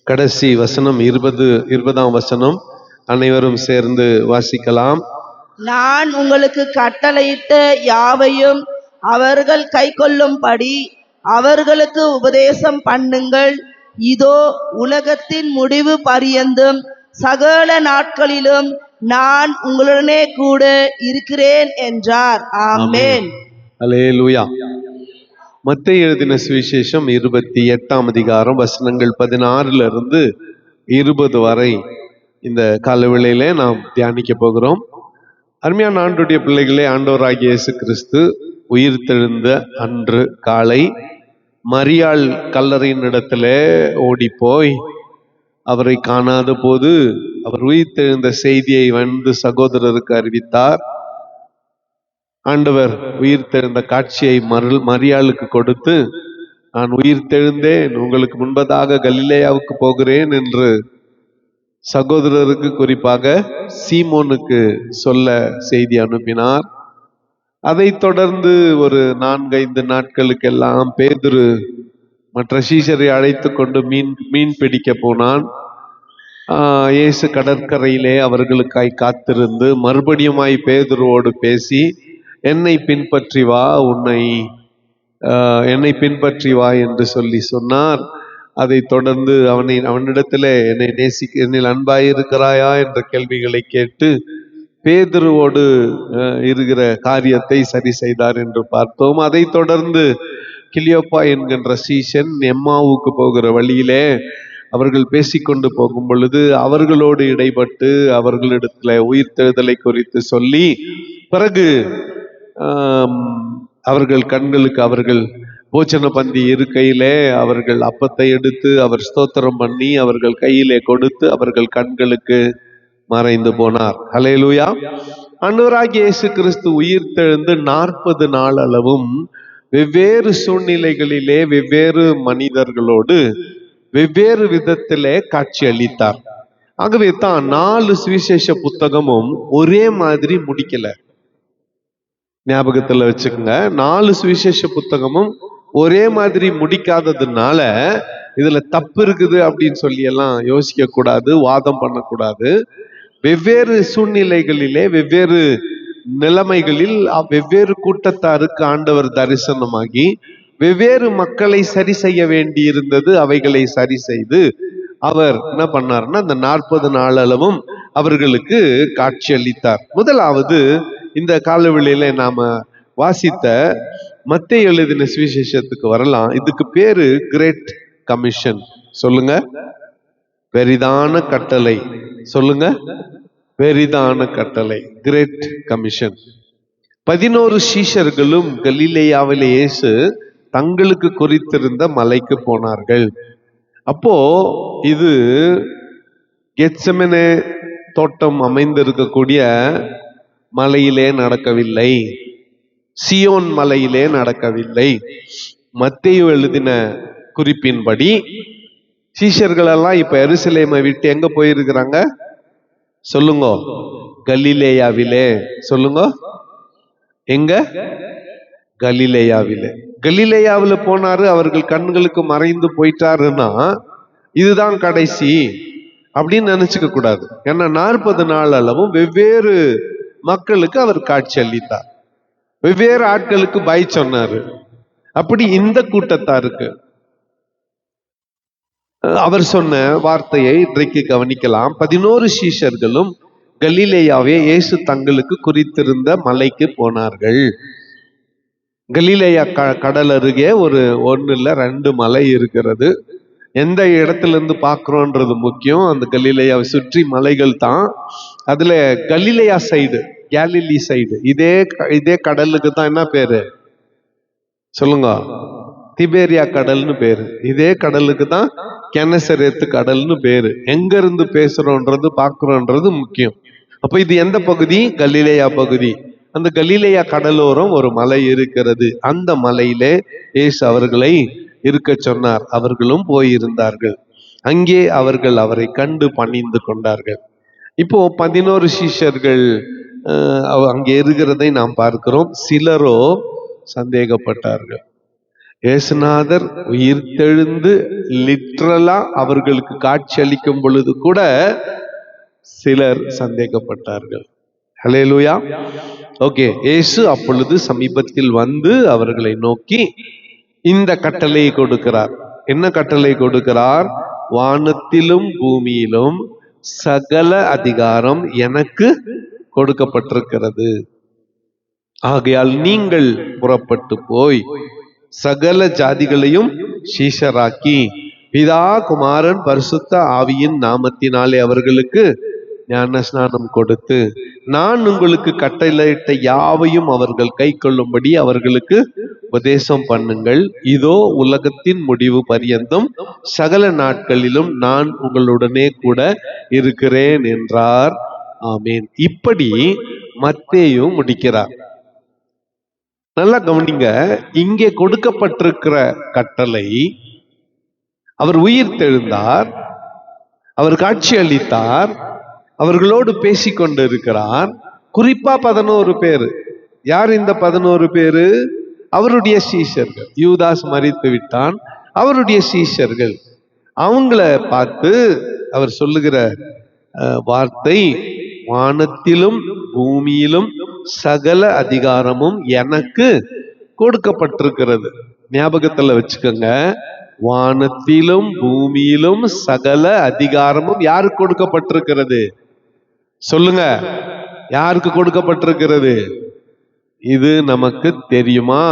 கடைசி வசனம் 20ஆம் வசனம் அனைவரும் சேர்ந்து வாசிக்கலாம். நான் உங்களுக்கு கட்டளையிட்ட யாவையும் அவர்கள் கைக்கொள்ளும்படி அவர்களுக்கு உபதேசம் பண்ணுங்கள். இதோ உலகத்தின் முடிவு பரியந்தும் சகல நாட்களிலும் நான் உங்களுடனே கூட இருக்கிறேன் என்றார். ஆமென். அல்லேலூயா. மத்தேயு எழுதின சுவிசேஷம் 28ஆம் அதிகாரம் வசனங்கள் 16 20 வரை இந்த காலவேளையிலே நாம் தியானிக்க போகிறோம். அருமையான ஆண்டுடைய பிள்ளைகளே, ஆண்டவராகிய இயேசு கிறிஸ்து உயிர்த்தெழுந்த அன்று காலை மரியாள் கல்லறையின் இடத்திலே ஓடி போய் அவரை காணாத போது அவர் உயிர்த்தெழுந்த செய்தியை வந்து சகோதரருக்கு அறிவித்தார். ஆண்டவர் உயிர்த்தெழுந்த காட்சியை மரியாளுக்கு கொடுத்து, நான் உயிர்த்தெழுந்தேன், உங்களுக்கு முன்பதாக கலிலேயாவுக்கு போகிறேன் என்று சகோதரருக்கு, குறிப்பாக சீமோனுக்கு சொல்ல செய்தி அனுப்பினார். அதை தொடர்ந்து ஒரு 4-5 நாட்களுக்கெல்லாம் பேதுரு மற்ற சீஷரை அழைத்து கொண்டு மீன் பிடிக்க போனான். இயேசு கடற்கரையிலே அவர்களுக்காய் காத்திருந்து மறுபடியுமாய் பேதுருவோடு பேசி, என்னை பின்பற்றி வா என்று சொல்லி சொன்னார். அதை தொடர்ந்து அவனிடத்திலே என்னில் அன்பாயிருக்கிறாயா என்ற கேள்விகளை கேட்டு பேதுருவோடு இருக்கிற காரியத்தை சரி செய்தார் என்று பார்த்தோம். அதை தொடர்ந்து கிளியோப்பா என்கின்ற சீஷன் எம்மாவுக்கு போகிற வழியிலே அவர்கள் பேசிக்கொண்டு போகும் பொழுது அவர்களோடு இடைப்பட்டு அவர்களிடத்துல உயிர்த்தெழுதலை குறித்து சொல்லி, பிறகு அவர்கள் கண்களுக்கு அவர்கள் போச்சன பந்தி இருக்கையிலே அவர்கள் அப்பத்தை எடுத்து அவர் ஸ்தோத்திரம் பண்ணி அவர்கள் கையிலே கொடுத்து அவர்கள் கண்களுக்கு மறைந்து போனார். ஹல்லேலூயா. ஆண்டவராகிய இயேசு கிறிஸ்து உயிர்த்தெழுந்து 40 நாள் அளவும் வெவ்வேறு சூழ்நிலைகளிலே வெவ்வேறு மனிதர்களோடு வெவ்வேறு விதத்திலே காட்சி அளித்தார். ஆகவே தான் 4 சுவிசேஷ புத்தகமும் ஒரே மாதிரி முடிக்கல. ஞாபகத்துல வச்சுக்கோங்க, 4 சுவிசேஷ புத்தகமும் ஒரே மாதிரி முடிக்காததுனால இதுல தப்பு இருக்குது அப்படின்னு சொல்லி எல்லாம் யோசிக்க கூடாது, வாதம் பண்ணக்கூடாது. வெவ்வேறு சூழ்நிலைகளிலே வெவ்வேறு நிலைமைகளில் வெவ்வேறு கூட்டத்தாருக்கு ஆண்டவர் தரிசனமாகி வெவ்வேறு மக்களை சரி செய்ய வேண்டி இருந்தது. அவைகளை சரி செய்து அவர் என்ன பண்ணார்னா அந்த 40 நாள் அளவும் அவர்களுக்கு காட்சி அளித்தார். முதலாவது இந்த காலவெளியில நாம வாசித்த மத்தேயு எழுதின சுவிசேஷத்துக்கு வரலாம். இதுக்கு பேரு கிரேட் கமிஷன். சொல்லுங்க, பெரிதான கட்டளை. சொல்லுங்க, பெரிதான கட்டளை, கிரேட் கமிஷன். 11 சீஷர்களும் கலிலேயாவிலே இயேசு தங்களுக்கு குறித்திருந்த மலைக்கு போனார்கள். அப்போ இது கெத்செமனே தோட்டம் அமைந்திருக்கக்கூடிய மலையிலே நடக்கவில்லை, சியோன் மலையிலே நடக்கவில்லை. மத்தேயு எழுதின குறிப்பின்படி சீஷர்கள் எல்லாம் இப்ப எருசலேமை விட்டு எங்க போயிருக்கிறாங்க? சொல்லுங்க, கலிலேயாவிலே. சொல்லுங்க, எங்க? கலிலேயாவிலே. கலிலேயாவில போனாரு, அவர்கள் கண்களுக்கு மறைந்து போயிட்டாருன்னா இதுதான் கடைசி அப்படின்னு நினைச்சுக்க கூடாது. ஏன்னா 40 நாள் அளவும் வெவ்வேறு மக்களுக்கு அவர் காட்சி அளித்தார், வெவ்வேறு ஆட்களுக்கு பை சொன்னாரு. அப்படி இந்த கூட்டத்தாருக்கு அவர் சொன்ன வார்த்தையை இன்றைக்கு கவனிக்கலாம். 11 சீஷர்களும் கலிலேயாவே இயேசு தங்களுக்கு குறித்திருந்த மலைக்கு போனார்கள். கலிலேயா கடல் அருகே 1 இல்ல 2 மலை இருக்கிறது. எந்த இடத்துல இருந்து பார்க்கிறோன்றது முக்கியம். அந்த கலிலேயாவை சுற்றி மலைகள் தான். அதுல கலிலேயா சைடு, கேலிலி சைடு, இதே கடலுக்கு தான் என்ன பேரு? சொல்லுங்க, திபேரியா கடல்னு பேரு. இதே கடலுக்கு தான் கெனசரேத்து கடல்னு பேரு. எங்க இருந்து பேசுறோன்றது பார்க்கிறோன்றது முக்கியம். அப்ப இது எந்த பகுதி? கலிலேயா பகுதி. அந்த கலிலேயா கடலோரம் ஒரு மலை இருக்கிறது. அந்த மலையிலே இயேசு அவர்களை இருக்க சொன்னார். அவர்களும் போயிருந்தார்கள். அங்கே அவர்கள் அவரை கண்டு பணிந்து கொண்டார்கள். இப்போ 11 சீஷர்கள் அங்கே இருக்கிறதை நாம் பார்க்கிறோம். சிலரோ சந்தேகப்பட்டார்கள். இயேசுநாதர் உயிர்த்தெழுந்து லிட்ரலா அவர்களுக்கு காட்சி அளிக்கும் பொழுது கூட சிலர் சந்தேகப்பட்டார்கள். ஹல்லேலூயா. ஓகே, இயேசு அப்பொழுது சமீபத்தில் வந்து அவர்களை நோக்கி இந்த கட்டளையை கொடுக்கிறார். என்ன கட்டளை கொடுக்கிறார்? வானத்திலும் பூமியிலும் சகல அதிகாரம் எனக்கு கொடுக்கப்பட்டிருக்கிறது. ஆகையால் நீங்கள் புறப்பட்டு போய் சகல ஜாதிகளையும் சீஷராக்கி பிதா குமாரன் பரிசுத்த ஆவியின் நாமத்தினாலே அவர்களுக்கு ஞான ஸ்நானம் கொடுத்து நான் உங்களுக்கு கட்டளையிட்ட யாவையும் அவர்கள் கை கொள்ளும்படி அவர்களுக்கு உபதேசம் பண்ணுங்கள். இதோ உலகத்தின் முடிவு பரியந்தம் சகல நாட்களிலும் நான் உங்களுடனே கூட இருக்கிறேன் என்றார். ஆமேன். இப்படி மத்தேயு முடிக்கிறார். நல்லா கவனிங்க, இங்கே கொடுக்கப்பட்டிருக்கிற கட்டளை, அவர் உயிர் தெழுந்தார், அவர் காட்சி அளித்தார், அவர்களோடு பேசிக்கொண்டு இருக்கிறார். குறிப்பா 11 பேரு. யார் இந்த 11 பேரு? அவருடைய சீஷர்கள். யூதாஸ் மரித்து விட்டான், அவருடைய சீஷர்கள். அவங்கள பார்த்து அவர் சொல்லுகிற வார்த்தை, வானத்திலும் பூமியிலும் சகல அதிகாரமும் எனக்கு கொடுக்கப்பட்டிருக்கிறது. ஞாபகத்துல வச்சுக்கோங்க, வானத்திலும் பூமியிலும் சகல அதிகாரமும் யாருக்கு கொடுக்கப்பட்டிருக்கிறது? சொல்லுங்க, யாருக்கு கொடுக்கப்பட்டிருக்கிறது? இது நமக்கு தெரியுமா?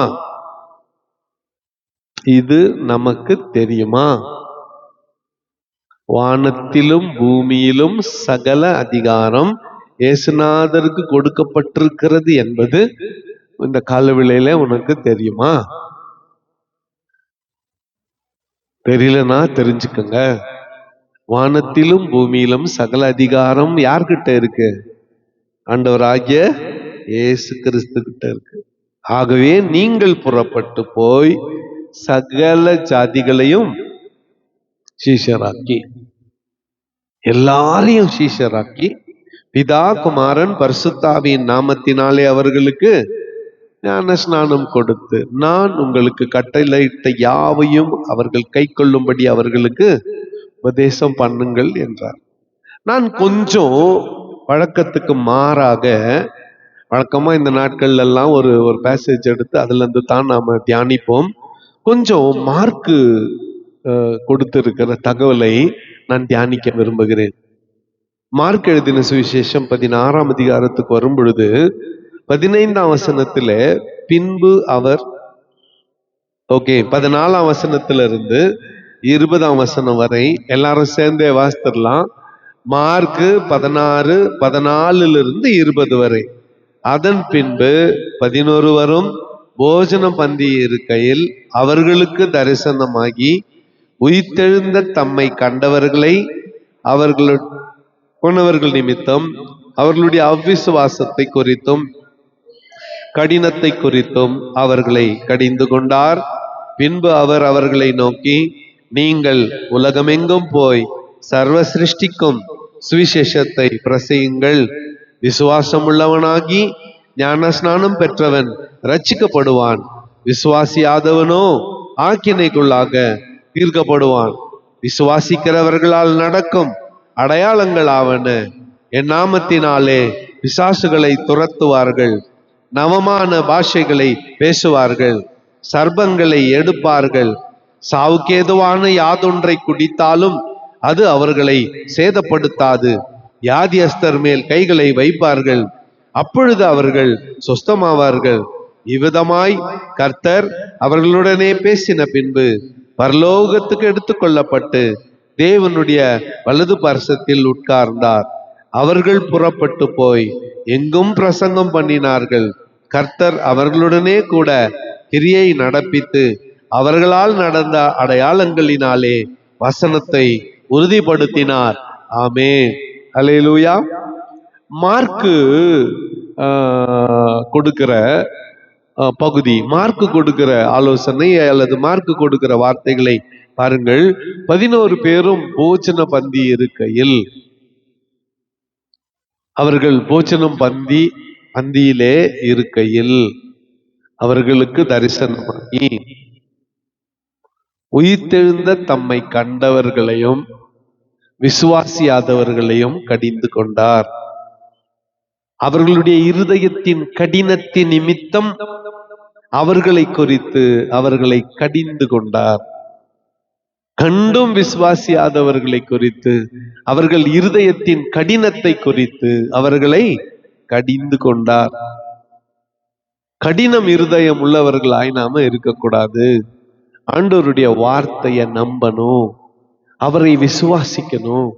இது நமக்கு தெரியுமா? வானத்திலும் பூமியிலும் சகல அதிகாரம் இயேசுநாதருக்கு கொடுக்கப்பட்டிருக்கிறது என்பது இந்த காலவேளையில உனக்கு தெரியுமா? தெரியலனா தெரிஞ்சுக்கங்க. வானத்திலும் பூமியிலும் சகல அதிகாரம் யார்கிட்ட இருக்கு? ஆண்டவராகிய இயேசு கிறிஸ்து கிட்ட இருக்கு. ஆகவே நீங்கள் புறப்பட்டு போய் சகல ஜாதிகளையும் சீஷராக்கி, எல்லாரையும் சீஷராக்கி பிதா குமாரன் பரிசுத்தாவியின் நாமத்தினாலே அவர்களுக்கு ஞான ஸ்நானம் கொடுத்து நான் உங்களுக்கு கட்டளையிட்ட யாவையும் அவர்கள் கை கொள்ளும்படி அவர்களுக்கு உபதேசம் பண்ணுங்கள் என்றார். நான் கொஞ்சம் வழக்கத்துக்கு மாறாக, வழக்கமா இந்த நாட்கள்ல எல்லாம் ஒரு பேசேஜ் எடுத்து அதுல இருந்து தான் நாம தியானிப்போம். கொஞ்சம் மார்க்கு கொடுத்திருக்கிற தகவலை நான் தியானிக்க விரும்புகிறேன். மார்க் எழுதின சுவிசேஷம் 16ஆம் அதிகாரத்துக்கு வரும் பொழுது 15ஆம் வசனத்துல பின்பு அவர் 14ஆம் வசனத்திலிருந்து 20ஆம் வசனம் வரை எல்லாரும் சேர்ந்தே வாசித்திடலாம். மார்க்கு 16, 14 20 வரை. அதன் பின்பு 11 வரும் போஜன பந்தி இருக்கையில் அவர்களுக்கு தரிசனமாகி உயிர்த்தெழுந்த தம்மை கண்டவர்களை போனவர்கள் நிமித்தம் அவர்களுடைய அவ்விசுவாசத்தை குறித்தும் கடினத்தை குறித்தும் அவர்களை கடிந்து கொண்டார். பின்பு அவர் அவர்களை நோக்கி, நீங்கள் உலகமெங்கும் போய் சர்வ சிருஷ்டிக்கும் சுவிசேஷத்தை பிரசையுங்கள். விசுவாசம் உள்ளவனாகி ஞான ஸ்நானம் பெற்றவன் ரட்சிக்கப்படுவான், விசுவாசியாதவனோ ஆக்கினைக்குள்ளாக தீர்க்கப்படுவான். விசுவாசிக்கிறவர்களால் நடக்கும் அடையாளங்களாவன, என் நாமத்தினாலே பிசாசுகளை துரத்துவார்கள், நவமான பாஷைகளை பேசுவார்கள், சர்ப்பங்களை எடுப்பார்கள், சாவுக்கேதுவான யாதொன்றை குடித்தாலும் அது அவர்களை சேதப்படுத்தாது, வியாதியஸ்தர் மேல் கைகளை வைப்பார்கள், அப்பொழுது அவர்கள் சொஸ்தமாவார்கள். இவ்விதமாய் கர்த்தர் அவர்களுடனே பேசின பின்பு பரலோகத்துக்கு எடுத்துக்கொள்ளப்பட்டு தேவனுடைய வலது பார்சத்தில் உட்கார்ந்தார். அவர்கள் புறப்பட்டு போய் எங்கும் பிரசங்கம் பண்ணினார்கள். கர்த்தர் அவர்களுடனே கூட கிரியை நடப்பித்து அவர்களால் நடந்த அடையாளங்களினாலே வசனத்தை உறுதிப்படுத்தினார். ஆமென். அல்லேலூயா. மார்க்கு கொடுக்கிற பகுதி, மார்க்கு கொடுக்கிற ஆலோசனை அல்லது மார்க்கு கொடுக்கிற வார்த்தைகளை பாருங்கள். 11 பேரும் போஜன பந்தி இருக்கையில், அவர்கள் போஜனம் பந்தியிலே இருக்கையில் அவர்களுக்கு தரிசனமாகி உயிர்த்தெழுந்த தம்மை கண்டவர்களையும் விசுவாசியாதவர்களையும் கடிந்து கொண்டார். அவர்களுடைய இருதயத்தின் கடினத்தின் நிமித்தம் அவர்களை குறித்து அவர்களை கடிந்து கொண்டார். கண்டும் விசுவாசியாதவர்களை குறித்து, அவர்கள் இருதயத்தின் கடினத்தை குறித்து அவர்களை கடிந்து கொண்டார். கடினம் இருதயம் உள்ளவர்களாய் நாம இருக்கக்கூடாது. ஆண்டவருடைய வார்த்தையை நம்பணும், அவரை விசுவாசிக்கணும்,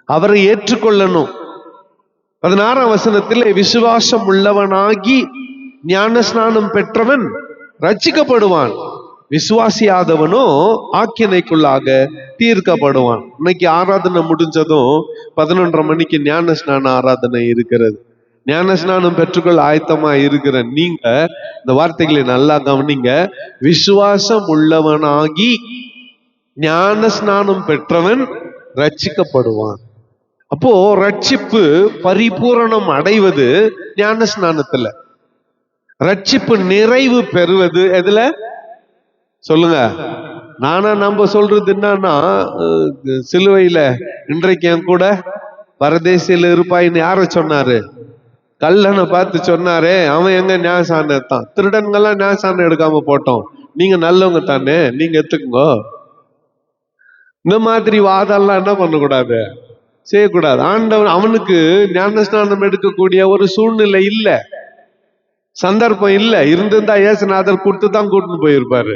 அவரை ஏற்றுக்கொள்ளணும். 16ஆம் வசனத்தில் விசுவாசம் உள்ளவனாகி ஞான ஸ்நானம் பெற்றவன் ரட்சிக்கப்படுவான், விசுவாசியாதவனோ ஆக்கினைக்குள்ளாக தீர்க்கப்படுவான். இன்னைக்கு ஆராதனை முடிஞ்சதும் 11:30 மணிக்கு ஞான ஸ்நான ஆராதனை இருக்கிறது. ஞான ஸ்நானம் பெற்றுக்கொள்ள ஆயத்தமா இருக்கிற நீங்க இந்த வார்த்தைகளை நல்லா கவனிங்க. விசுவாசம் உள்ளவனாகி ஞான ஸ்நானம் பெற்றவன் ரட்சிக்கப்படுவான். அப்போ ரட்சிப்பு பரிபூரணம் அடைவது ஞான ஸ்நானத்துல. ரட்சிப்பு நிறைவு பெறுவது எதுல சொல்லுங்க? நானா நம்ம சொல்றது என்னன்னா, சிலுவையில இன்றைக்கு என் கூட பரதேசியில இருப்பாயின்னு யார சொன்னாரு? கல்லனை பார்த்து சொன்னாரே, அவன் எங்க ஞானசானம் எடுத்தான்? திருடன்கள்லாம் ஞானசானம் எடுக்காம போட்டோம், நீங்க நல்லவங்க தானே, நீங்க எடுத்துக்கோங்க. இந்த மாதிரி வாதம்லாம் என்ன பண்ணக்கூடாது, செய்யக்கூடாது. ஆண்டவன் அவனுக்கு ஞானஸ்நானம் எடுக்கக்கூடிய ஒரு சூழ்நிலை இல்ல, சந்தர்ப்பம் இல்ல. இருந்திருந்தா இயேசுநாதர் கூட்டு தான் கூட்டின்னு போயிருப்பாரு.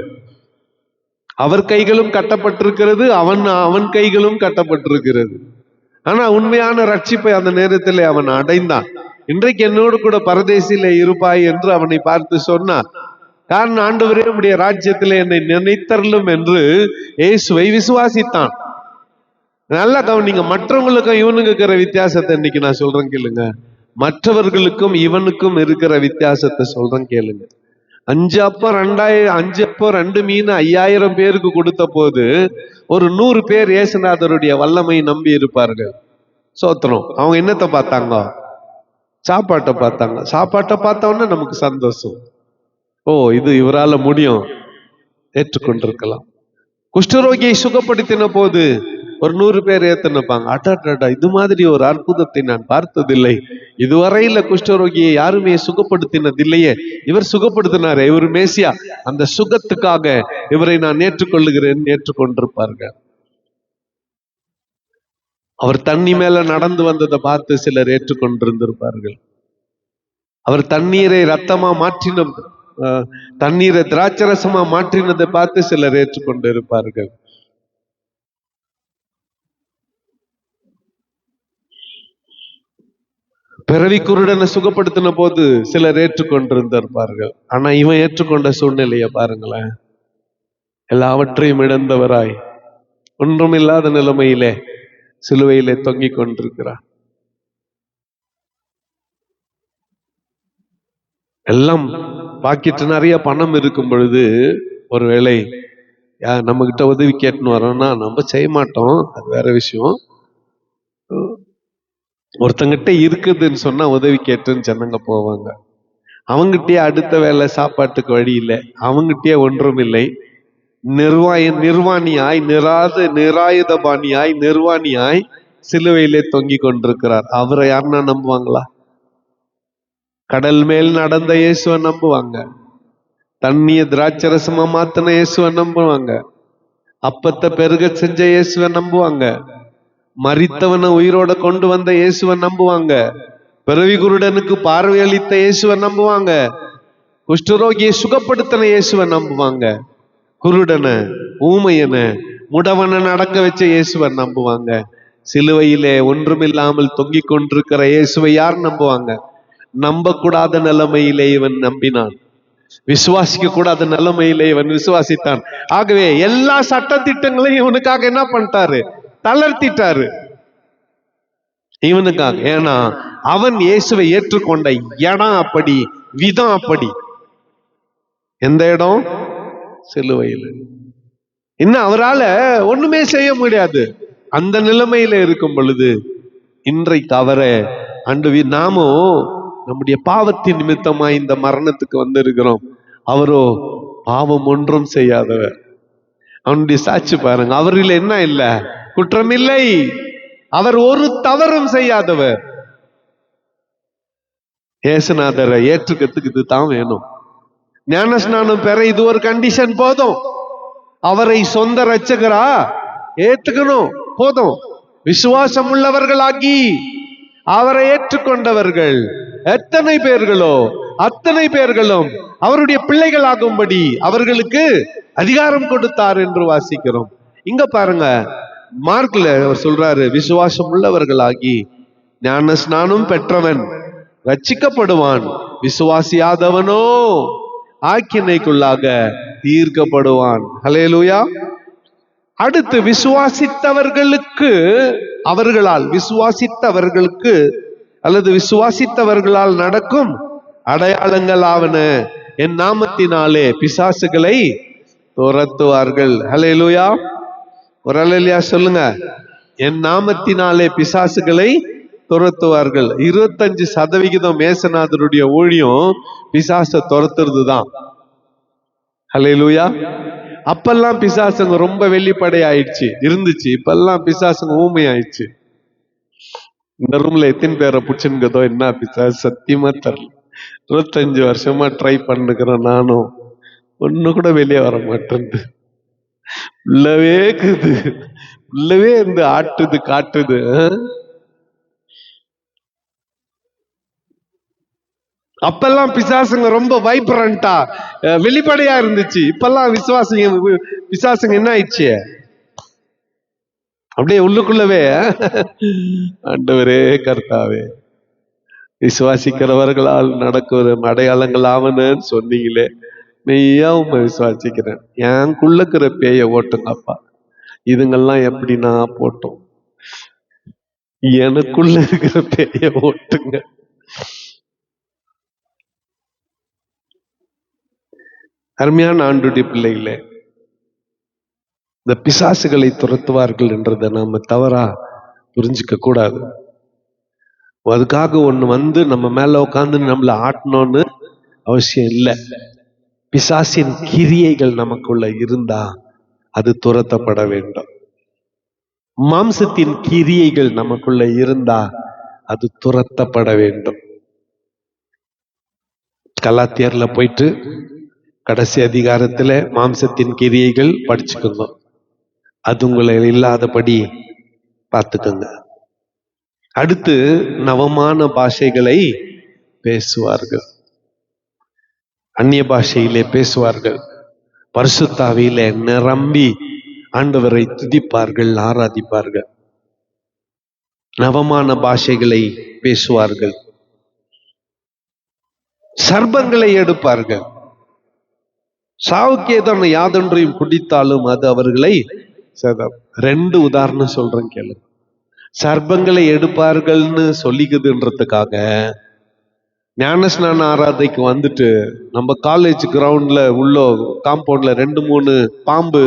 அவர் கைகளும் கட்டப்பட்டிருக்கிறது, அவன் கைகளும் கட்டப்பட்டிருக்கிறது. ஆனா உண்மையான ரட்சிப்பை அந்த நேரத்தில் அவன் அடைந்தான். இன்றைக்கு என்னோடு கூட பரதேசியில இருப்பாய் என்று அவனை பார்த்து சொன்னார். காரணம், ஆண்டவரே உம்முடைய ராஜ்யத்திலே என்னை நினைத்தருளும் என்று இயேசுவை விசுவாசித்தான். நல்லா கவனிங்க, மற்றவங்களுக்கும் இவனுக்கு இருக்கிற வித்தியாசத்தை இன்னைக்கு நான் சொல்றேன் கேளுங்க. மற்றவர்களுக்கும் இவனுக்கும் இருக்கிற வித்தியாசத்தை சொல்றேன் கேளுங்க. 5 அப்பம் 2 மீன் 5000 பேருக்கு கொடுத்த போது ஒரு 100 பேர் இயேசுநாதருடைய வல்லமை நம்பி இருப்பார்கள். சோத்திரம். அவங்க என்னத்தை பார்த்தாங்க? சாப்பாட்டை பார்த்தாங்க. சாப்பாட்டை பார்த்தோன்னா நமக்கு சந்தோஷம். ஓ, இது இவரால முடியும், ஏற்றுக்கொண்டிருக்கலாம். குஷ்டரோகியை சுகப்படுத்தின போது ஒரு 100 பேர் ஏத்துனப்பாங்க. அட்டா, இது மாதிரி ஒரு அற்புதத்தை நான் பார்த்ததில்லை, இதுவரையில குஷ்டரோகியை யாருமே சுகப்படுத்தினதில்லையே, இவர் சுகப்படுத்தினாரே, இவர் மேசியா, அந்த சுகத்துக்காக இவரை நான் ஏற்றுக்கொள்ளுகிறேன் ஏற்றுக்கொண்டிருப்பார்கள். அவர் தண்ணி மேல நடந்து வந்ததை பார்த்து சிலர் ஏற்றுக்கொண்டிருந்திருப்பார்கள். அவர் தண்ணீரை ரத்தமா மாற்றின, தண்ணீரை திராட்சரசமா மாற்றினதை பார்த்து சிலர் ஏற்றுக்கொண்டு இருப்பார்கள். பிறவி குருடனை சுகப்படுத்தின போது சிலர் ஏற்றுக்கொண்டிருந்திருப்பார்கள். ஆனா இவன் ஏற்றுக்கொண்ட சூழ்நிலைய பாருங்களேன். எல்லாவற்றையும் இழந்தவராய் ஒன்றுமில்லாத நிலைமையிலே சிலுவையிலே தொங்கிக் கொண்டிருக்கிறார். எல்லாம் பாக்கெட்டு நிறைய பணம் இருக்கும் பொழுது ஒருவேளை நம்ம கிட்ட உதவி கேட்டுன்னு வரோம்னா நம்ம செய்ய மாட்டோம், அது வேற விஷயம். ஒருத்தங்கிட்ட இருக்குதுன்னு சொன்னா உதவி கேட்டுன்னு ஜனங்க போவாங்க. அவங்கிட்டயே அடுத்த வேலை சாப்பாட்டுக்கு வழி இல்லை, அவங்கிட்டயே ஒன்றும் இல்லை. நிர்வாணியாய் நிராயுதபாணியாய் நிர்வாணியாய் சிலுவையிலே தொங்கி கொண்டிருக்கிறார். அவரை யாருன்னா நம்புவாங்களா? கடல் மேல் நடந்த இயேசுவை நம்புவாங்க, தண்ணிய திராட்சரசமா மாத்தின இயேசுவை நம்புவாங்க, அப்பத்தை பெருக செஞ்ச இயேசுவை நம்புவாங்க, மரித்தவனை உயிரோட கொண்டு வந்த இயேசுவை நம்புவாங்க, பிறவி குருடனுக்கு பார்வை அளித்த இயேசுவை நம்புவாங்க, குஷ்டரோகியை சுகப்படுத்தின இயேசுவை நம்புவாங்க, குருடனை ஊமையனை முடவனை நடக்க வச்ச இயேசுவை நம்புவாங்க. சிலுவையிலே ஒன்றுமில்லாமல் தொங்கிக் கொண்டிருக்கிற இயேசுவை யார் நம்புவாங்க? நம்ப கூடாத நிலைமையிலே இவன் நம்பினான், விசுவாசிக்க கூடாத நிலைமையிலே இவன் விசுவாசித்தான். ஆகவே எல்லா சட்ட திட்டங்களையும் இவனுக்காக என்ன பண்ணிட்டாரு? தளர்த்திட்டாரு இவனுக்காக. ஏன்னா அவன் இயேசுவை ஏற்றுக்கொண்ட இடம் அப்படி, விதம் அப்படி. எந்த இடம்? சிலுவையில். இன்னும் அவரால ஒண்ணுமே செய்ய முடியாது. அந்த நிலைமையில இருக்கும் பொழுது இன்றைக்கு அவரை நாமும் நம்முடைய பாவத்தின் நிமித்தமா இந்த மரணத்துக்கு வந்திருக்கிறோம். அவரோ பாவம் ஒன்றும் செய்யாதவர். அவனுடைய சாட்சி பாருங்க. அவரில் என்ன இல்ல? குற்றம் இல்லை. அவர் ஒரு தவறும் செய்யாதவர். இயேசுநாதரை ஏற்றுக்கிறதுக்கு இதுதான் வேணும். ஞானஸ்நானம் பெற இது ஒரு கண்டிஷன் போதும். அவரை சொந்த ரட்சகரா ஏத்துக்கணும், போதும். விசுவாசம் உள்ளவர்களாகி அவரை ஏற்றுக்கொண்டவர்கள் எத்தனை பேர்களோ அத்தனை பேர்களும் அவருடைய பிள்ளைகளாகும்படி அவர்களுக்கு அதிகாரம் கொடுத்தார் என்று வாசிக்கிறோம். இங்க பாருங்க, மார்க்ல அவர் சொல்றாரு, விசுவாசம் உள்ளவர்களாகி ஞான ஸ்நானம் பெற்றவன் ரட்சிக்கப்படுவான், விசுவாசியாதவனோ ஆக்கினைக்குள்ளாக தீர்க்கப்படுவான். ஹல்லேலூயா. அடுத்து விசுவாசித்தவர்களுக்கு, அவர்களால் விசுவாசித்தவர்களுக்கு அல்லது விசுவாசித்தவர்களால் நடக்கும் அடையாளங்களாவன, என் நாமத்தினாலே பிசாசுகளை துரத்துவார்கள். ஹல்லேலூயா. ஒரு அல்லேலூயா சொல்லுங்க. என் நாமத்தினாலே பிசாசுகளை துரத்துவார்கள். 25% மேசநாதருடைய ஊழியம் பிசாசை துரத்துறது தான். ஹல்லேலூயா. அப்பெல்லாம் பிசாசுங்க ரொம்ப வெளிப்படை ஆயிடுச்சு இருந்துச்சு. இப்பெல்லாம் பிசாசுங்க ஊமை ஆயிடுச்சு. இந்த ரூம்ல எத்தனை பேரை பிடிச்சுங்கதோ என்ன பிசாசு சத்தியமா தெரியல. 25 வருஷமா ட்ரை பண்ணுக்கிறேன் நானும், ஒண்ணு கூட வெளியே வர மாட்டேன். உள்ளவே இருக்குது, உள்ளவே இருந்து ஆட்டுது காட்டுது. அப்பெல்லாம் பிசாசுங்க ரொம்ப வைப்ரண்டா வெளிப்படையா இருந்துச்சு. இப்பெல்லாம் பிசாசுங்க என்ன ஆயிடுச்சு? அப்படியே உள்ளுக்குள்ளவே ஆண்டவரே கர்த்தாவே, விசுவாசிக்கிறவர்களால் நடக்குவது அடையாளங்கள் ஆவனு சொன்னீங்களே, மெய்யா உண்மை விசுவாசிக்கிறேன். எனக்குள்ளக்கிற பேய ஓட்டுங்கப்பா. இதுங்கெல்லாம் எப்படின்னா போட்டோம், எனக்குள்ள இருக்கிற பேய ஓட்டுங்க. அருமையான ஆண்டுடைய பிள்ளைகளே, இந்த பிசாசுகளை துரத்துவார்கள் என்றதை நாம தவறா புரிஞ்சுக்க கூடாது. அதுக்காக ஒண்ணு வந்து நம்ம மேல உட்காந்து நம்மள ஆட்டணும்னு அவசியம் இல்லை. பிசாசின் கிரியைகள் நமக்குள்ள இருந்தா அது துரத்தப்பட வேண்டும். மாம்சத்தின் கிரியைகள் நமக்குள்ள இருந்தா அது துரத்தப்பட வேண்டும். கலாத்தியர்ல போயிட்டு கடைசி அதிகாரத்துல மாம்சத்தின் கிரியைகள் படிச்சுக்கோங்க. அது உங்களை இல்லாதபடி பார்த்துக்கோங்க. அடுத்து நவமான பாஷைகளை பேசுவார்கள், அந்நிய பாஷையிலே பேசுவார்கள், பரிசுத்தாவியிலே நிரம்பி ஆண்டவரை துதிப்பார்கள், ஆராதிப்பார்கள். நவமான பாஷைகளை பேசுவார்கள், சர்ப்பங்களை எடுப்பார்கள். சாவுக்கேதான யாதொன்றையும் குடித்தாலும் அது அவர்களை சேதம். 2 உதாரணம் சொல்றேன் கேளு. சர்ப்பங்களை எடுப்பார்கள்னு சொல்லிக்குதுன்றதுக்காக ஞானஸ்நான ஆராதைக்கு வந்துட்டு நம்ம காலேஜ் கிரவுண்ட்ல உள்ள காம்பவுண்ட்ல 2-3 பாம்பு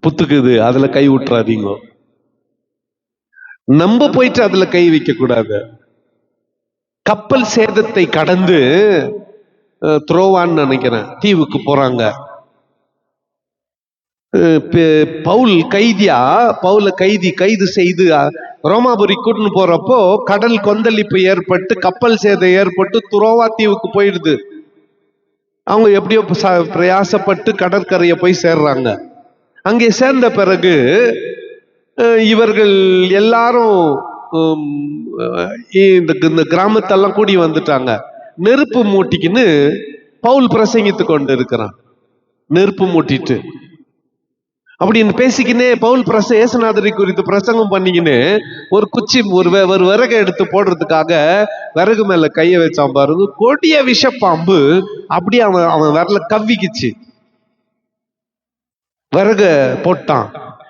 புத்துக்குது, அதுல கை விட்டுறாதீங்க. நம்ம போயிட்டு அதுல கை வைக்க கூடாது. கப்பல் சேதத்தை கடந்து த்ரோவான்னு நினைக்கிறேன் தீவுக்கு போறாங்க. பவுல் கைது செய்து ரோமாபுரி கூட்டின்னு போறப்போ கடல் கொந்தளிப்பு ஏற்பட்டு கப்பல் சேதம் ஏற்பட்டு துரோவா தீவுக்கு போயிடுது. அவங்க எப்படியோ பிரயாசப்பட்டு கடற்கரையை போய் சேர்றாங்க. அங்கே சேர்ந்த பிறகு இவர்கள் எல்லாரும் இந்த கிராமத்தெல்லாம் கூடி வந்துட்டாங்க. நெருப்பு மூட்டிக்கின்னு பவுல் பிரசங்கித்து கொண்டு இருக்கிறான். நெருப்பு மூட்டிட்டு அப்படின்னு பேசிக்கினே பவுல் இயேசுநாதரை குறித்து பிரசங்கம் பண்ணிக்கின்னு ஒரு குச்சி ஒரு விறகை எடுத்து போடுறதுக்காக விறகு மேல கைய வச்சான் பாருங்க. கொடிய விஷப்பாம்பு அப்படியே அவன் விரல கவ்விக்குச்சு. விறக போட்டான்,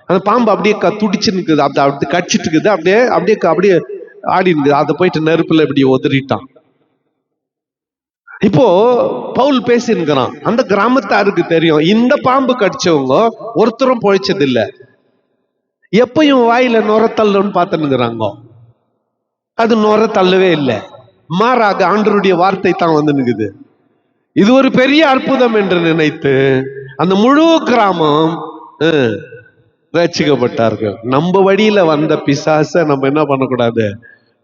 அந்த பாம்பு அப்படியே துடிச்சு நிக்குது, அப்படி கடிச்சிட்டு இருக்குது, அப்படியே ஆடி இருக்குது. அதை போயிட்டு நெருப்புல இப்படி உதறிட்டான். இப்போ பவுல் பேசிருக்கிறான். அந்த கிராமத்தாருக்கு தெரியும் இந்த பாம்பு கடிச்சவங்க ஒருத்தரும் பொழைச்சது இல்ல. எப்பயும் வாயில நுர தள்ளுன்னு பார்த்துனுக்குறாங்க, அது நுர தள்ளவே இல்லை. மாறாக ஆண்டவருடைய வார்த்தை தான் வந்து நிக்குது. இது ஒரு பெரிய அற்புதம் என்று நினைத்து அந்த முழு கிராமம் ரட்சிக்கப்பட்டார்கள். நம்ம வழியில வந்த பிசாச நம்ம என்ன பண்ணக்கூடாது,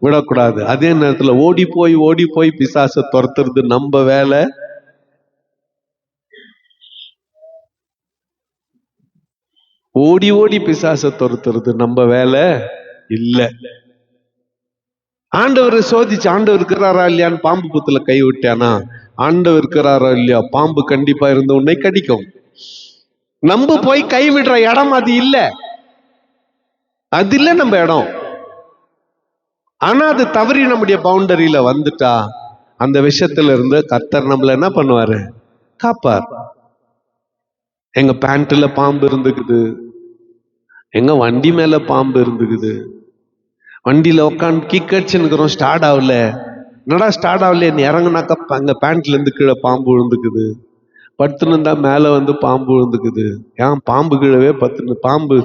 விடக்கூடாது. அதே நேரத்துல ஓடி போய் பிசாச துரத்துறது நம்ம வேலை. ஓடி பிசாச துரத்துறது நம்ம வேலை இல்ல. ஆண்டவர் சோதிச்சு, ஆண்டவர் இருக்கிறாரா இல்லையான்னு பாம்பு புத்துல கை விட்டானா, ஆண்டவர் இருக்கிறாரா இல்லையா, பாம்பு கண்டிப்பா இருந்த உன்னை கடிக்கும். நம்ம போய் கை விடுற இடம் அது இல்ல, அது இல்ல நம்ம இடம். ஆனா அது தவறி நம்முடைய பவுண்டரியில வந்துட்டா அந்த விஷயத்துல இருந்து கர்த்தர் நம்மள என்ன பண்ணுவாரு, காப்பார். எங்க பேண்ட்ல பாம்பு இருந்துக்குது, எங்க வண்டி மேல பாம்பு இருந்துக்குது, வண்டியில உட்காந்து கிக்கடிச்சுன்னு ஸ்டார்ட் ஆகல, என்னடா ஸ்டார்ட் ஆகல, இறங்குனாக்கா அங்க பேண்ட்ல இருந்து கீழே பாம்பு விழுந்துக்குது, படுத்துன்னு தான் மேல வந்து பாம்பு விழுந்துக்குது. ஏன் பாம்பு கீழவே பத்துன்னு, பாம்பு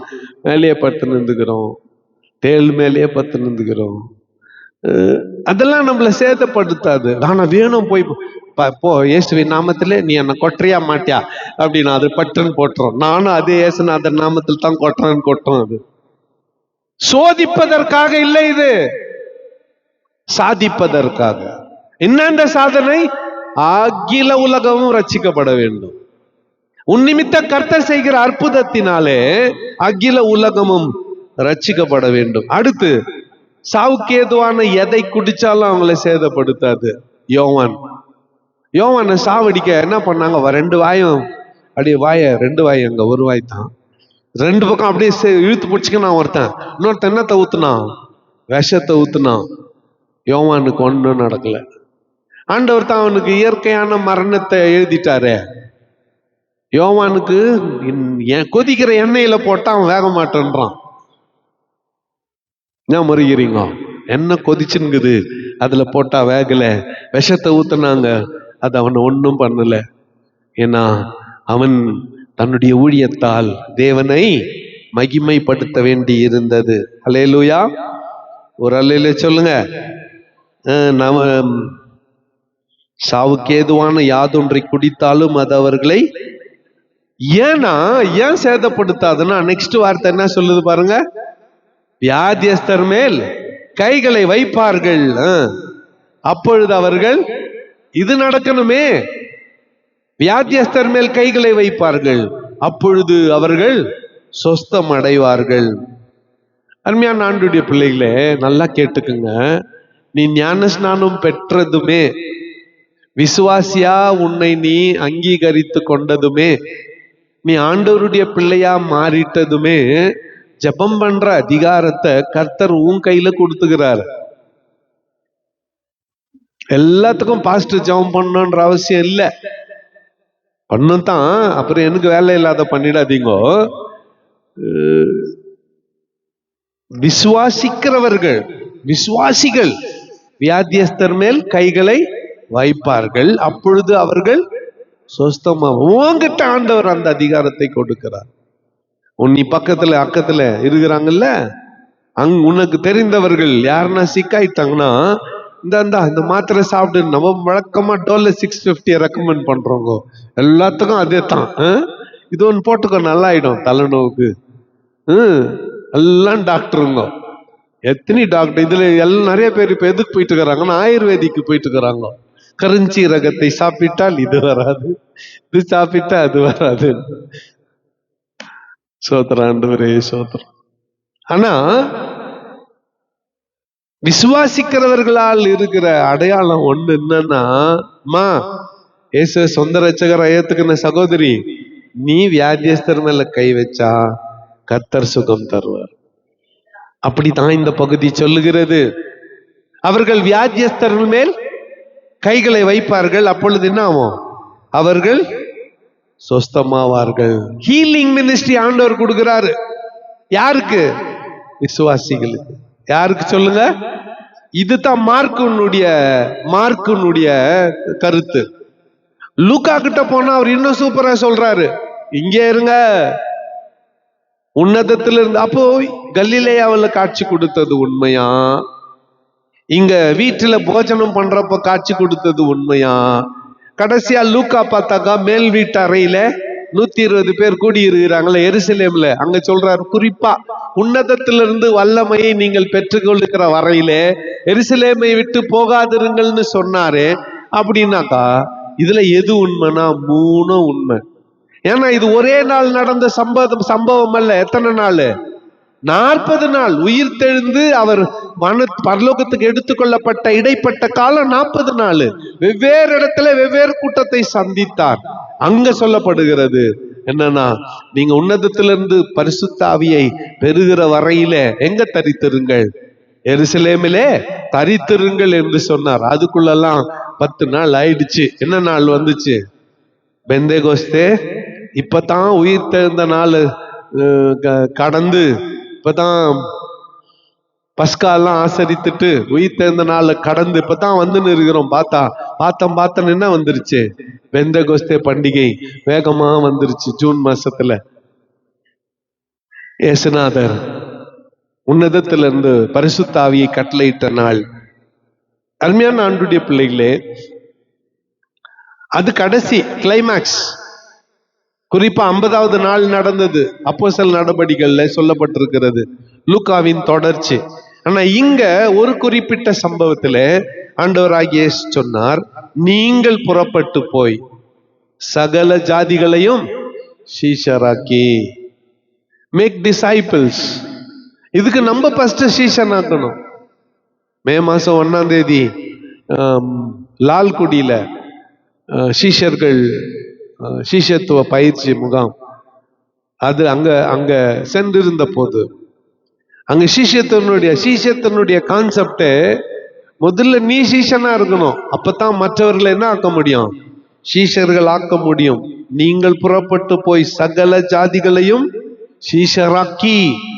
மேலேயே படுத்துன்னு இருந்துக்கிறோம், தேள் மேலேயே பத்துன்னு இருந்துக்கிறோம். அதெல்லாம் நம்மள சேதப்படுத்தாது. ஆனா வேணும் போய் போ இயேசுவின் நாமத்திலே நீ என்ன கொட்டுறியா மாட்டியா அப்படின்னு அது பட்டுன்னு போட்டுரும். நானும் அதே இயேசுநாதர் நாமத்தில் தான் கொட்டுறேன்னு கொட்டும். அது சோதிப்பதற்காக இல்லை, இது சாதிப்பதற்காக. என்ன அந்த சாதனை? அகில உலகமும் ரட்சிக்கப்பட வேண்டும். உன் நிமித்த கர்த்தர் செய்கிற அற்புதத்தினாலே அகில உலகமும் ரட்சிக்கப்பட வேண்டும். அடுத்து, சாவுக்கு ஏதுவான எதை குடிச்சாலும் அவங்களை சேதப்படுத்தாது. யோவான சாவடிக்க என்ன பண்ணாங்க, ரெண்டு வாயும் அப்படியே ரெண்டு வாய், அங்க ஒரு வாய் தான், ரெண்டு பக்கம் அப்படியே இழுத்து பிடிச்சிக்கணும். இன்னொருத்தன் என்னத்தை ஊத்துனான், விஷத்தை ஊத்துனான். யோவானுக்கு ஒன்றும் நடக்கல. ஆண்டவர் தான் அவனுக்கு இயற்கையான மரணத்தை எழுதிட்டாரு. யோவானுக்கு கொதிக்கிற எண்ணெயில போட்டா அவன் வேக மாட்டேன்றான். ஏன் முறைகிறீங்க? என்ன கொதிச்சுங்குது, அதுல போட்டா வேகல. விஷத்தை ஊத்துனாங்க, அது அவனை ஒன்றும் பண்ணல. ஏன்னா அவன் தன்னுடைய ஊழியத்தால் தேவனை மகிமைப்படுத்த வேண்டி இருந்தது. அல்லேலூயா, ஒரு அல்லேலூயா சொல்லுங்க. சாவுக்கு ஏதுவான யாதொன்றை குடித்தாலும் அது அவர்களை ஏன் சேதப்படுத்தாதுன்னா, நெக்ஸ்ட் வார்த்தை என்ன சொல்லுது பாருங்க, வியாதியஸ்தர் மேல் கைகளை வைப்பார்கள், அப்பொழுது அவர்கள், இது நடக்கணுமே, வியாதியஸ்தர் மேல் கைகளை வைப்பார்கள், அப்பொழுது அவர்கள் சொஸ்தம் அடைவார்கள். அருமையான ஆண்டுடைய பிள்ளைகளே, நல்லா கேட்டுக்குங்க. நீ ஞான ஸ்நானம் பெற்றதுமே, விசுவாசியா உன்னை நீ அங்கீகரித்து கொண்டதுமே, நீ ஆண்டவருடைய பிள்ளையா மாறிட்டதுமே, ஜெபம் பண்ற அதிகாரத்தை கர்த்தர் உன் கையில கொடுத்துக்கிறார். எல்லாத்துக்கும் பாஸ்டர் ஜெபம் பண்ணணுன்ற அவசியம் இல்லை. பண்ணும் தான், அப்புறம் எனக்கு வேலை இல்லாத பண்ணிடாதீங்க. விசுவாசிகள் வியாதியஸ்தர் மேல் கைகளை வைப்பார்கள், அப்பொழுது அவர்கள் சொஸ்தமா. உன்கிட்ட ஆண்டவர் அந்த அதிகாரத்தை கொடுக்கிறார். நீ பக்கத்துல அக்கத்துல இருக்கிறாங்கல்ல, உனக்கு தெரிந்தவர்கள் யாருன்னா சிக்காயிட்டாங்கன்னா, இந்த மாத்திரை சாப்பிட்டு, நம்ம வழக்கமா டோல்ல 650 ரெக்கமெண்ட் பண்றோங்க, எல்லாத்துக்கும் அதே தான். இது ஒன்று போட்டுக்கோ, நல்லா ஆயிடும் தலைநோவுக்கு. எல்லாம் டாக்டருங்க, எத்தனை டாக்டர் இதுல எல்லாம் நிறைய பேர் இப்ப எதுக்கு போயிட்டு இருக்கிறாங்கன்னா, ஆயுர்வேதிக்கு போயிட்டு இருக்கிறாங்க. கருஞ்சி ரகத்தை சாப்பிட்டால் இது வராது, இது சாப்பிட்டா அது வராது. சோத்திரம் ஆண்டவரே, சோத்திரம். ஆனா விசுவாசிக்கிறவர்களால் இருக்கிற அடையாளம் ஒண்ணு என்னன்னா, இயேசு சொந்த ரட்சகரை ஏத்துக்கின சகோதரி, நீ வியாதியஸ்தர் மேல கை வச்சா கர்த்தர் சுகம் தருவார். அப்படித்தான் இந்த பகுதி சொல்லுகிறது. அவர்கள் வியாதியஸ்தர்கள் மேல் கைகளை வைப்பார்கள், அப்பொழுது என்ன ஆகும், அவர்கள் சொஸ்தமாவார்கள். ஹீலிங் மினிஸ்ட்ரி ஆண்டவர் கொடுக்கிறாரு. யாருக்கு? விசுவாசிகளுக்கு. யாருக்கு சொல்லுங்க? இதுதான் மார்க்குனுடைய கருத்து. லூக்கா கிட்ட போனா அவர் இன்னும் சூப்பரா சொல்றாரு, இங்கே இருங்க, உன்னதத்திலிருந்து. அப்போ கலிலேயாவில் காட்சி கொடுத்தது உண்மையா, இங்க வீட்டுல போஜனம் பண்றப்ப காட்சி கொடுத்தது உண்மையா? கடைசியா லூக்கா பார்த்தாக்கா மேல் வீட்டு அறையில 120 பேர் கூடி இருக்கிறாங்களே எருசலேம்ல, அங்க சொல்றாரு குறிப்பா, உன்னதத்திலிருந்து வல்லமையை நீங்கள் பெற்றுக்கொள்ளுகிற வரையிலே எருசலேமை விட்டு போகாதிருங்கள்னு சொன்னாரு. அப்படின்னாக்கா இதுல எது உண்மைனா 3 உண்மை. ஏன்னா இது ஒரே நாள் நடந்த சம்பவம் அல்ல. எத்தனை நாள்? 40 நாள். உயிர் தெழுந்து அவர் பரலோகத்துக்கு எடுத்துக்கொள்ளப்பட்ட இடைப்பட்ட காலம் 40 நாள். வெவ்வேறு இடத்துல வெவ்வேறு கூட்டத்தை சந்தித்தார். அங்க சொல்லப்படுகிறது என்னன்னா, நீங்க உன்னதத்திலிருந்து பரிசுத்த ஆவியை பெறுகிற வரையில எங்க தரித்திருங்கள்? எருசலேமிலே தரித்திருங்கள் என்று சொன்னார். அதுக்குள்ளெல்லாம் 10 நாள் ஆயிடுச்சு. என்ன நாள் வந்துச்சு? பெந்தேகோஸ்தே. இப்பதான் உயிர் தெழுந்த நாள் கடந்து, இப்பதான் பஸ்காலாம் ஆசரித்துட்டு உயிர் தெழுந்த நாள் கடந்து இப்பதான் வந்துன்னு இருக்கிறோம். பார்த்தோம் என்ன வந்துருச்சு? பெந்தேகோஸ்தே பண்டிகை வேகமா வந்துருச்சு. ஜூன் மாசத்துல இயேசுநாதர் உன்னதத்திலிருந்து பரிசுத்த ஆவியை கட்டளையிட்ட நாள். அருமையான ஆண்டுடைய பிள்ளைகளே, அது கடைசி கிளைமேக்ஸ். குறிப்பா 50வது நாள் நடந்தது. அப்போஸ்தலர் நடபடிகள்ல சொல்லப்பட்டிருக்கிறது, லூக்காவின் தொடர்ச்சி. ஆனா இங்க ஒரு குறிப்பிட்ட சம்பவத்துல ஆண்டவராகிய இயேசு சொன்னார், நீங்கள் புறப்பட்டு போய் சகல ஜாதிகளையும் சீஷராக்கி, மேக் டிசைபிள்ஸ். இதுக்கு நம்ம ஃபர்ஸ்ட் சீஷன் ஆக்கணும். மே மாசம் 1ஆம் தேதி லால்குடியில சீஷர்கள் சீஷத்துவ பயிற்சி முகாம், அது அங்க சென்றிருந்த போது அங்க சீஷத்தினுடைய கான்செப்ட், முதல்ல நீ சீஷனா இருக்கணும். அப்பதான் மற்றவர்களை என்ன ஆக்க முடியும்? சீஷர்கள் ஆக்க முடியும். நீங்கள் புறப்பட்டு போய் சகல ஜாதிகளையும் சீஷராக்கி,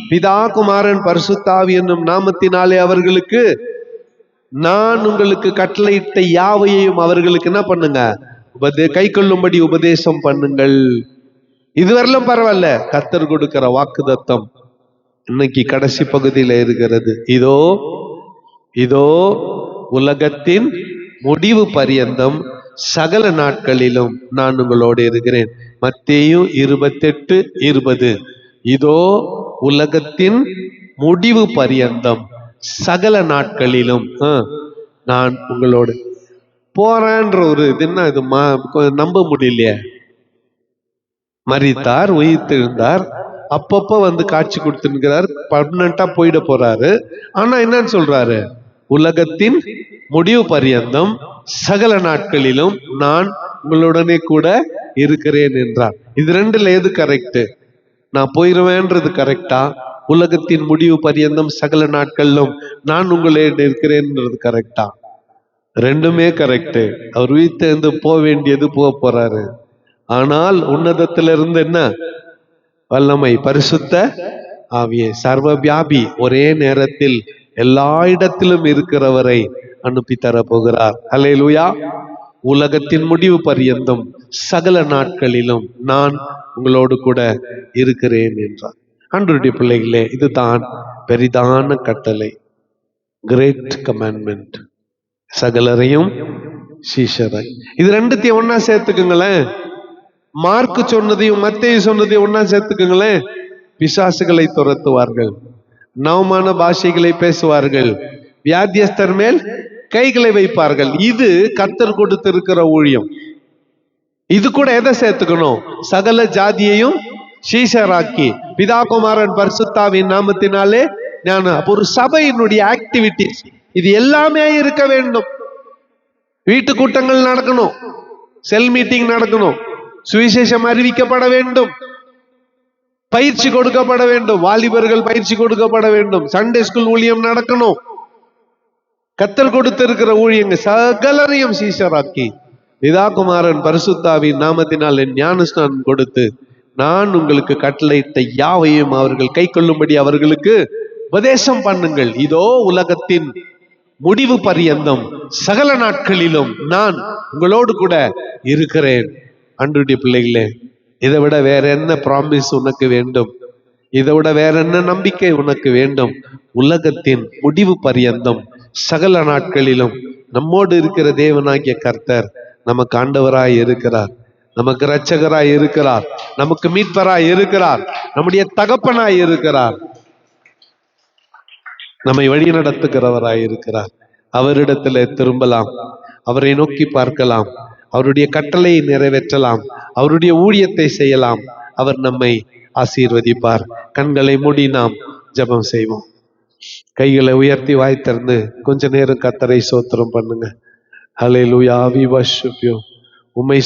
பிதா குமாரன் பரிசுத்த ஆவி என்னும் நாமத்தினாலே அவர்களுக்கு நான் உங்களுக்கு கட்டளையிட்ட யாவையும் அவர்களுக்கு என்ன பண்ணுங்க? கை கொள்ளும்படி உபதேசம் பண்ணுங்கள். இதுவரையிலும் பரவாயில்ல. கர்த்தர் கொடுக்கிற வாக்குத்தத்தம் இன்னைக்கு கடைசி பகுதியில இருக்கிறது. இதோ உலகத்தின் முடிவு பரியந்தம் சகல நாட்களிலும் நான் உங்களோடு இருக்கிறேன். மத்தேயு 28:20. இதோ உலகத்தின் முடிவு பரியந்தம் சகல நாட்களிலும் நான் உங்களோடு போறேன்ற ஒரு இது என்ன, இது நம்ப முடியலையே. மரித்தார், உயிர்த்தெழுந்தார், அப்பப்ப வந்து காட்சி கொடுத்துருக்கிறார், பர்மனண்டா போயிட போறாரு. ஆனா என்னன்னு சொல்றாரு? உலகத்தின் முடிவு பரியந்தம் சகல நாட்களிலும் நான் உங்களுடனே கூட இருக்கிறேன் என்றார். இது ரெண்டுல எது கரெக்ட்? நான் போயிருவேன்றது கரெக்டா? உலகத்தின் முடிவு பரியந்தம் சகல நாட்களிலும் நான் உங்களே இருக்கிறேன்ன்றது கரெக்டா? ரெண்டுமே கரெக்ட். அவர் உயிர்த்தெழுந்து போக வேண்டியது போறாரு. ஆனால் உன்னதத்திலிருந்து என்ன வல்லமை? பரிசுத்த ஆவியை, சர்வ வியாபி, ஒரே நேரத்தில் எல்லா இடத்திலும் இருக்கிறவரை அனுப்பி தர போகிறார். அல்லேலூயா. உலகத்தின் முடிவு பரியந்தம் சகல நாட்களிலும் நான் உங்களோடு கூட இருக்கிறேன் என்றார். ஆண்டவருடைய பிள்ளைகளே, இதுதான் பெரிதான கட்டளை, கிரேட் கமாண்ட்மெண்ட். சகலரையும் சீஷரை. இது ரெண்டுத்தையும் ஒன்னா சேர்த்துக்குங்களேன். மார்க்கு சொன்னதையும் மத்தேயு சொன்னதையும் ஒன்னா சேர்த்துக்குங்களேன். பிசாசுகளை துரத்துவார்கள், நவமான பாஷைகளை பேசுவார்கள், வியாதியஸ்தர் மேல் கைகளை வைப்பார்கள். இது கர்த்தர் கொடுத்திருக்கிற ஊழியம். இது கூட எதை சேர்த்துக்கணும்? சகல ஜாதியையும் சீஷராக்கி, பிதா குமாரன் பரிசுத்தாவின் நாமத்தினாலே ஞான. ஒரு சபையினுடைய ஆக்டிவிட்டிஸ் இது எல்லாமே இருக்க வேண்டும். வீட்டு கூட்டங்கள் நடக்கணும், செல் மீட்டிங் நடக்கணும், சுவிசேஷம் அறிவிக்கப்பட வேண்டும், பயிற்சி கொடுக்கப்பட வேண்டும், வாலிபர்கள் பயிற்சி கொடுக்கப்பட வேண்டும், சண்டே ஸ்கூல் ஊழியம் நடக்கணும். கர்த்தர் கொடுத்திருக்கிற ஊழியங்க சகலரையும் சீஷராக்கி, பிதா குமாரன் பரிசுத்தாவின் நாமத்தினால் ஞானஸ்நானம் கொடுத்து நான் உங்களுக்கு கட்டளையிட்ட யாவையும் அவர்கள் கை கொள்ளும்படி அவர்களுக்கு உபதேசம் பண்ணுங்கள். இதோ உலகத்தின் முடிவு பரியந்தம் சகல நாட்களிலும் நான் உங்களோடு கூட இருக்கிறேன். அன்றைய பிள்ளைகளே, இதை விட வேற என்ன ப்ராமிஸ் உனக்கு வேண்டும்? இதை விட வேற என்ன நம்பிக்கை உனக்கு வேண்டும்? உலகத்தின் முடிவு பரியந்தம் சகல நாட்களிலும் நம்மோடு இருக்கிற தேவனாகிய கர்த்தர் நமக்கு ஆண்டவராய் இருக்கிறார். நமக்கு இரட்சகராய் இருக்கிறார், நமக்கு மீட்பராய் இருக்கிறார், நம்முடைய தகப்பனாய் இருக்கிறார், நம்மை வழி நடத்துகிறவராய் இருக்கிறார். அவரிடத்துல திரும்பலாம், அவரை நோக்கி பார்க்கலாம், அவருடைய கட்டளையை நிறைவேற்றலாம், அவருடைய ஊழியத்தை செய்யலாம். அவர் நம்மை ஆசீர்வதிப்பார். கண்களை மூடி நாம் ஜெபம் செய்வோம். கைகளை உயர்த்தி வாய் திறந்து கொஞ்ச நேரம் கர்த்தரை ஸ்தோத்திரம் பண்ணுங்க. ஹல்லேலூயா, we worship you. உம்மை